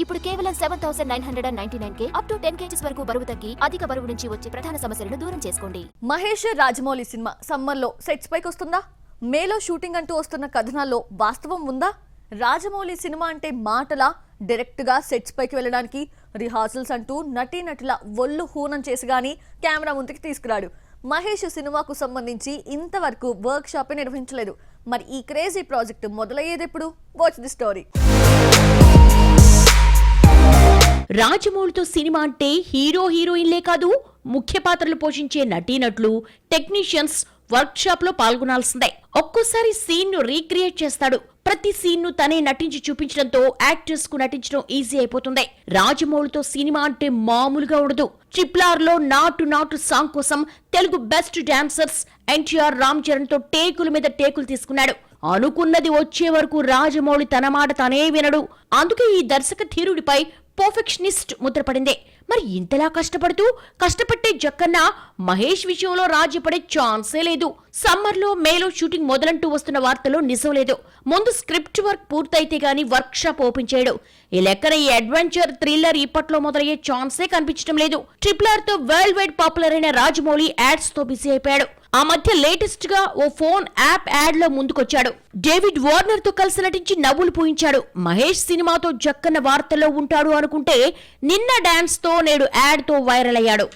ఇప్పుడు కేవలం 7,999K up to 10 kgs వరకు బరువు తగ్గి అధిక బరువు నుంచి వచ్చే ప్రధాన సమస్యలను దూరం చేసుకోండి. మహేష్ రాజమౌళి సినిమా సమ్మర్లో సెట్స్ పైకి వస్తుందా? మేలో షూటింగ్ అంటూ వస్తున్న కథనాల్లో వాస్తవం ఉందా? రాజమౌళి సినిమా అంటే మాటలా? డైరెక్ట్ గా సెట్స్ పైకి వెళ్ళడానికి రిహార్సల్స్ అంటూ నటీనటుల ఒళ్ళు హూనం చేసి గానీ కెమెరా ముందుకి తీసుకురాడు. మహేష్ సినిమాకు సంబంధించి ఇంతవరకు వర్క్ షాప్ నిర్వహించలేదు. మరి ఈ క్రేజీ ప్రాజెక్ట్ మొదలయ్యేది ఎప్పుడు? Watch the story. రాజమౌళితో సినిమా అంటే హీరోయిన్లే కాదు, ముఖ్య పాత్రలు పోషించే నటీనటులు, టెక్నీషియన్స్ వర్క్ షాప్ లో పాల్గొనాల్సిందే. ఒక్కోసారి సీన్ ను రీక్రియేట్ చేస్తాడు. ప్రతి సీన్ ను తనే నటించి చూపించడంతో యాక్టర్స్ కు నటించడం ఈజీ అయిపోతుంది. రాజమౌళితో సినిమా అంటే మామూలుగా ఉండదు. ట్రిపుల్ లో నాటు సాంగ్ కోసం తెలుగు బెస్ట్ డాన్సర్స్ ఎన్టీఆర్, రామ్ చరణ్ తో టేకుల మీద టేకులు తీసుకున్నాడు. అనుకున్నది వచ్చే వరకు రాజమౌళి తన మాట తనే వినడు. అందుకే ఈ దర్శక ధీరుడిపై పర్ఫెక్షనిస్ట్ ముద్రపడిందే. మరి ఇంతలా కష్టపట్టే జక్కన్న మహేష్ విషయంలో రాజీపడే ఛాన్సే లేదు. సమ్మర్ లో మేలో షూటింగ్ మొదలంటూ వస్తున్న వార్తలో నిజం లేదు. ముందు స్క్రిప్ట్ వర్క్ పూర్తయితే గానీ వర్క్ షాప్ ఓపెన్ చేయడు. ఈ లెక్కన ఈ అడ్వెంచర్ థ్రిల్లర్ ఇప్పట్లో మొదలయ్యే ఛాన్సే కనిపించడం లేదు. RRR తో వరల్డ్ వైడ్ పాపులర్ అయిన రాజమౌళి యాడ్స్ తో బిజీ అయిపోయాడు. ఆ మధ్య లేటెస్ట్ గా ఓ ఫోన్ యాప్ యాడ్ లో ముందుకొచ్చాడు. డేవిడ్ వార్నర్ తో కలిసి నటించి నవ్వులు పూయించాడు. మహేష్ సినిమాతో జక్కన్న వార్తల్లో ఉంటాడు అనుకుంటే నిన్న డాన్స్ తో నేడు యాడ్ తో వైరల్ అయ్యాడు.